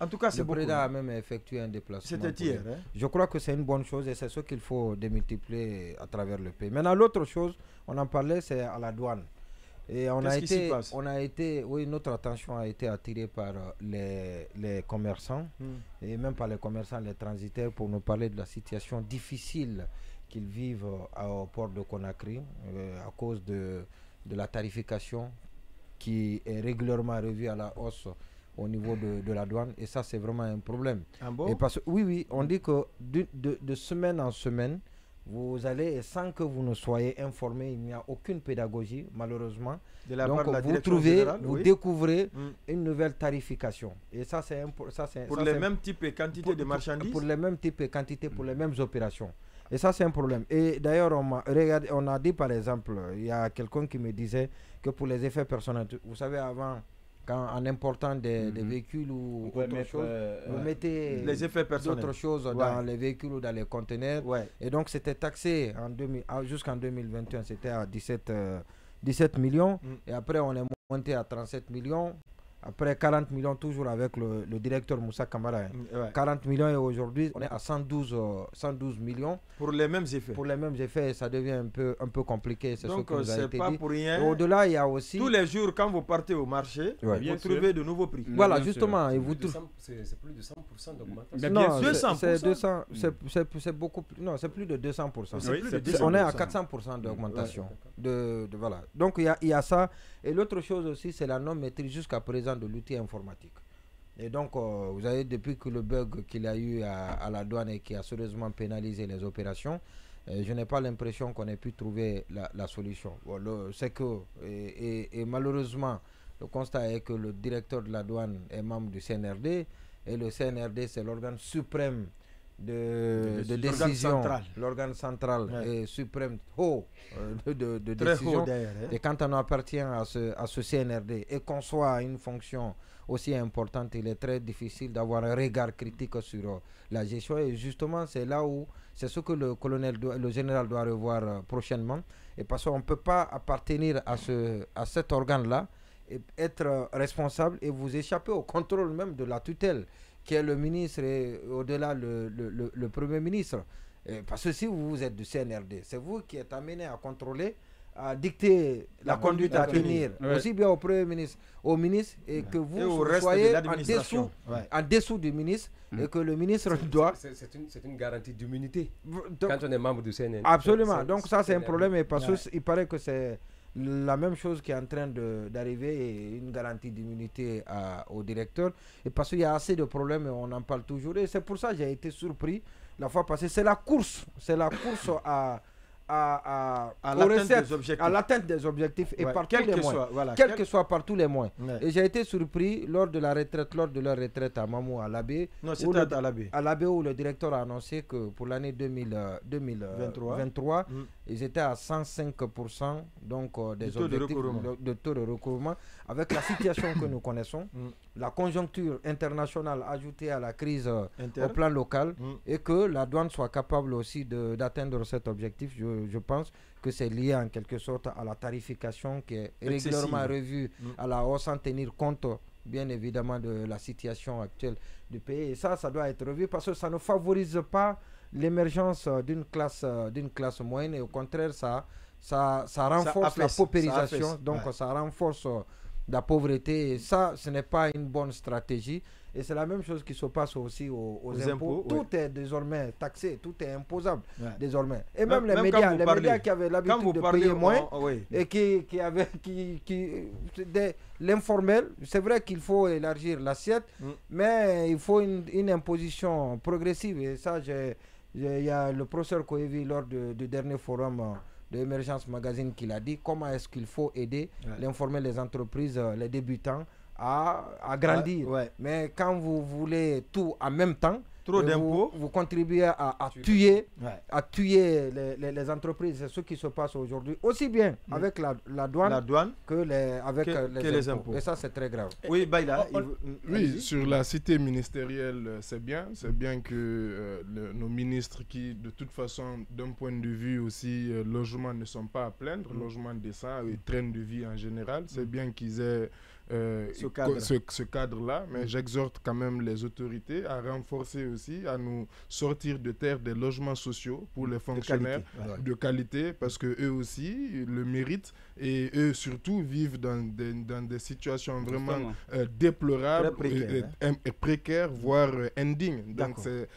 En tout cas, c'est Le beaucoup. président a même effectué un déplacement. C'était hier. Hein? Je crois que c'est une bonne chose et c'est ce qu'il faut démultiplier à travers le pays. Maintenant, l'autre chose, on en parlait, c'est à la douane. Et on a été, oui, notre attention a été attirée par les commerçants et même par les commerçants, les transitaires, pour nous parler de la situation difficile qu'ils vivent au port de Conakry à cause de la tarification qui est régulièrement revue à la hausse au niveau de la douane. Et ça, c'est vraiment un problème. Ah bon? Et parce, oui, on dit que de semaine en semaine, vous allez, et sans que vous ne soyez informé, il n'y a aucune pédagogie, malheureusement. Donc, vous trouvez, vous découvrez une nouvelle tarification. Et ça, c'est pour les mêmes types et quantités de marchandises. Pour les mêmes types et quantités, pour les mêmes opérations. Et ça, c'est un problème. Et d'ailleurs, on a dit, par exemple, il y a quelqu'un qui me disait que pour les effets personnels, vous savez, avant, en important des véhicules ou autre chose, vous mettez les effets personnels, d'autres choses dans les véhicules ou dans les conteneurs. Et donc, c'était taxé jusqu'en 2021, c'était à 17 millions. Et après, on est monté à 37 millions. Après 40 millions, toujours avec le directeur Moussa Kamara. 40 millions et aujourd'hui, on est à 112 millions. Pour les mêmes effets. Pour les mêmes effets, ça devient un peu compliqué. C'est ce que nous a été pas dit. Pour rien. Au-delà, il y a aussi... Tous les jours, quand vous partez au marché, vous trouvez de nouveaux prix. Voilà, justement. C'est plus de 100% d'augmentation. Non, c'est beaucoup plus. Non, c'est plus de 200%. On est à 400% d'augmentation. Voilà. Donc, il y a ça. Et l'autre chose aussi, c'est la non-maîtrise jusqu'à présent de l'outil informatique. Et donc, vous avez, depuis que le bug qu'il y a eu à la douane et qui a sérieusement pénalisé les opérations, je n'ai pas l'impression qu'on ait pu trouver la solution. Bon, c'est que, et malheureusement, le constat est que le directeur de la douane est membre du CNRD, et le CNRD, c'est l'organe suprême de décision, l'organe central et suprême de décision. Et quand on appartient à ce CNRD et qu'on soit à une fonction aussi importante, il est très difficile d'avoir un regard critique sur la gestion. Et justement, c'est là où c'est ce que le général doit revoir prochainement. Et parce qu'on ne peut pas appartenir à cet organe-là et être responsable et vous échapper au contrôle même de la tutelle, qui est le ministre et au-delà le Premier ministre. Parce que si vous êtes du CNRD, c'est vous qui êtes amené à contrôler, à dicter la conduite à tenir, aussi bien au Premier ministre, au ministre, et que vous soyez en dessous du ministre, et que le ministre doit... C'est une garantie d'immunité quand on est membre du CNRD. Absolument, donc ça c'est un problème, et parce qu'il paraît que c'est la même chose qui est en train d'arriver, et une garantie d'immunité au directeur, et parce qu'il y a assez de problèmes et on en parle toujours, et c'est pour ça que j'ai été surpris la fois passée. C'est la course à l'atteinte des objectifs et par tous les moyens, quel que soit par tous les moyens. Et j'ai été surpris lors de leur retraite à Mamou à l'Abbé, où le directeur a annoncé que pour l'année 2023, ils étaient à 105% donc des objectifs de taux de recouvrement. Avec la situation que nous connaissons, la conjoncture internationale ajoutée à la crise au plan local, et que la douane soit capable aussi d'atteindre cet objectif, je pense que c'est lié en quelque sorte à la tarification qui est régulièrement revue à la hausse, sans tenir compte bien évidemment de la situation actuelle du pays. Et ça doit être revu parce que ça ne favorise pas l'émergence d'une classe moyenne, et au contraire ça renforce la paupérisation, donc ça renforce la pauvreté, et ça, ce n'est pas une bonne stratégie. Et c'est la même chose qui se passe aussi aux impôts. Tout est désormais taxé, tout est imposable désormais. Et même les médias qui avaient l'habitude de payer moins, et qui avaient l'informel, c'est vrai qu'il faut élargir l'assiette, mais il faut une imposition progressive. Et ça, il y a le professeur Koevi lors du dernier forum de Emergence Magazine qui l'a dit, comment est-ce qu'il faut aider l'informel, les entreprises, les débutants à grandir. Mais quand vous voulez tout en même temps, trop d'impôts, vous contribuez à tuer les entreprises. C'est ce qui se passe aujourd'hui, aussi bien avec la douane que les impôts. Et ça, c'est très grave. Oui, Baïla. Oui, sur la cité ministérielle, c'est bien que nos ministres qui, de toute façon, d'un point de vue aussi, logement ne sont pas à plaindre, logement décent et train de vie en général, c'est bien qu'ils aient ce cadre-là, mais j'exhorte quand même les autorités à renforcer aussi, à nous sortir de terre des logements sociaux pour les fonctionnaires de qualité, parce qu'eux aussi le méritent et eux surtout vivent dans des situations vraiment déplorables et précaires, voire indignes. Donc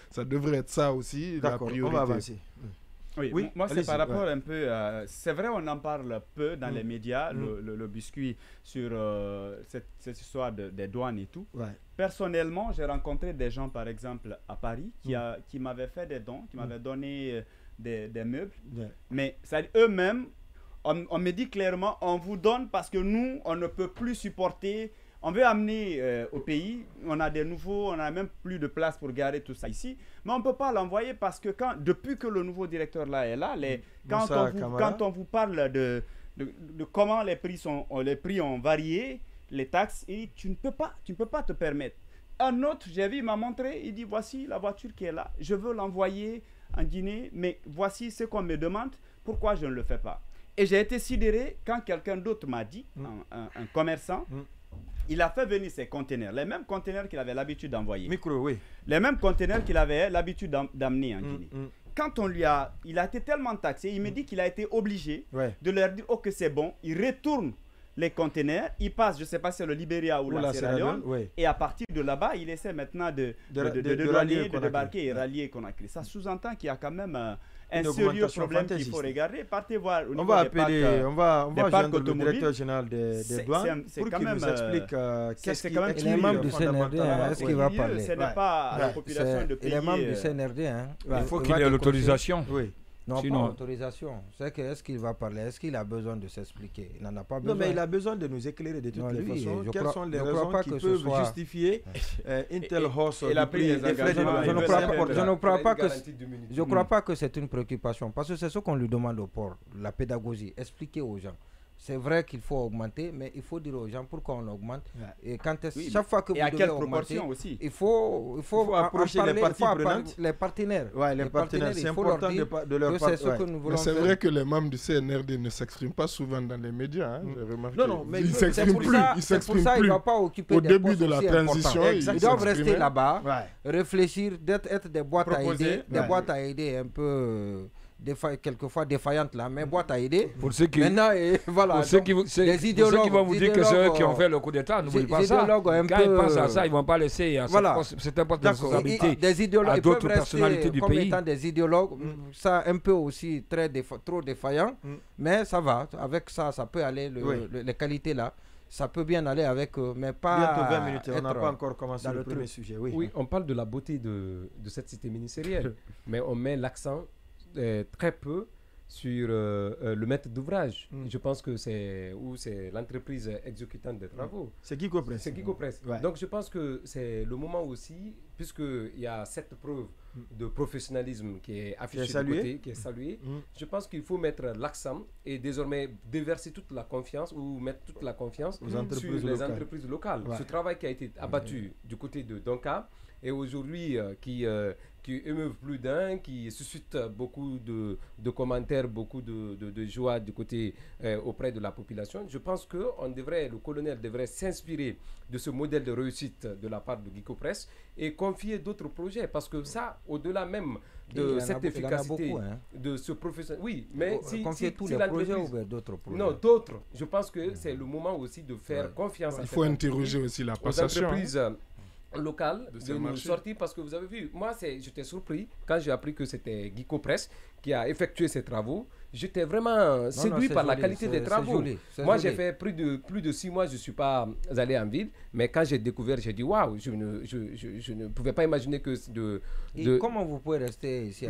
ça devrait être ça aussi la priorité. On va avancer. Oui, moi c'est par rapport un peu, c'est vrai on en parle peu dans les médias, le biscuit sur cette histoire des douanes et tout. Personnellement, j'ai rencontré des gens par exemple à Paris qui m'avaient fait des dons, qui m'avaient donné des meubles, mais eux-mêmes, on me dit clairement, on vous donne parce que nous, on ne peut plus supporter. On veut amener au pays, on a des nouveaux, on n'a même plus de place pour garer tout ça ici. Mais on ne peut pas l'envoyer parce que depuis que le nouveau directeur là est là, quand on vous parle de comment les prix ont varié, les taxes, tu ne peux pas te permettre. Un autre, j'ai vu, il m'a montré, il dit voici la voiture qui est là, je veux l'envoyer en Guinée, mais voici ce qu'on me demande, pourquoi je ne le fais pas? Et j'ai été sidéré quand quelqu'un d'autre m'a dit, un commerçant, il a fait venir ses conteneurs, les mêmes conteneurs qu'il avait l'habitude d'envoyer. Les mêmes conteneurs qu'il avait l'habitude d'amener en Guinée. Quand il a été tellement taxé, il me dit qu'il a été obligé de leur dire ok c'est bon, il retourne les conteneurs, il passe, je ne sais pas si c'est le Libéria ou la Sierra Leone, et à partir de là-bas, il essaie maintenant de débarquer et rallier Conakry. Ça sous-entend qu'il y a quand même un sérieux problème qu'il faut regarder. Partez voir au niveau on va joindre le directeur général des douanes pour qu'il nous explique qu'est-ce qui est les membres du CNRD, est-ce qu'il va parler? Ce n'est pas la population de payer. Les membres du CNRD, il faut qu'il ait l'autorisation. Non, sinon, pas autorisation. C'est que est-ce qu'il va parler? Est-ce qu'il a besoin de s'expliquer? Il n'en a pas besoin. Non, mais il a besoin de nous éclairer de toutes les façons. Quelles sont les raisons qui peuvent justifier une telle hausse du prix des frais de Je ne crois pas que c'est une préoccupation. Parce que c'est ce qu'on lui demande au port, la pédagogie. Expliquer aux gens. C'est vrai qu'il faut augmenter, mais il faut dire aux gens pourquoi on augmente. Et chaque fois que vous devez augmenter, il faut approcher les partenaires. Les partenaires, c'est important de leur parler. Mais c'est vrai que les membres du CNRD ne s'expriment pas souvent dans les médias. Non, mais ils ne s'expriment plus. C'est pour ça qu'il ne va pas occuper au début de la transition. Ils doivent rester là-bas, réfléchir, être des boîtes à aider un peu... quelquefois défaillantes là, mais boîte à aider. Pour ceux qui, maintenant, voilà, pour ceux qui vont vous dire que c'est eux qui ont fait le coup d'État, n'oubliez pas ça. Quand ils pensent à ça, ils ne vont pas laisser cette poste de responsabilité à d'autres personnalités du pays. Étant des idéologues, ça un peu aussi trop défaillant, mais ça va. Avec ça, ça peut aller, les qualités là. Ça peut bien aller avec mais pas... Bientôt 20 minutes, on n'a pas encore commencé le premier sujet. Oui, on parle de la beauté de cette cité ministérielle, mais on met l'accent très peu sur le maître d'ouvrage. Je pense que c'est l'entreprise exécutante des travaux. C'est Guico-Press. C'est Guico-Press. Donc je pense que c'est le moment aussi, puisqu'il y a cette preuve de professionnalisme qui est affichée de côté, qui est saluée. Je pense qu'il faut mettre l'accent et désormais déverser toute la confiance ou mettre toute la confiance sur les entreprises locales. Ce travail qui a été abattu du côté de Donka et aujourd'hui qui émeuvent plus d'un, qui suscite beaucoup de commentaires, beaucoup de joie du côté auprès de la population. Je pense que le colonel devrait s'inspirer de ce modèle de réussite de la part de Guico-Press et confier d'autres projets, parce que ça, au-delà même de cette efficacité, de ce professionnel. Oui, mais confier tous les projets ou d'autres projets? Non, d'autres. Je pense que c'est le moment aussi de faire confiance. Il faut interroger aussi la passation. Aux entreprises local de nous sortir, parce que vous avez vu, moi j'étais surpris quand j'ai appris que c'était Guico-Press qui a effectué ces travaux. J'étais vraiment séduit par la qualité des travaux. Moi j'ai fait plus de 6 mois, je ne suis pas allé en ville, mais quand j'ai découvert, j'ai dit waouh, je ne pouvais pas imaginer que comment vous pouvez rester ici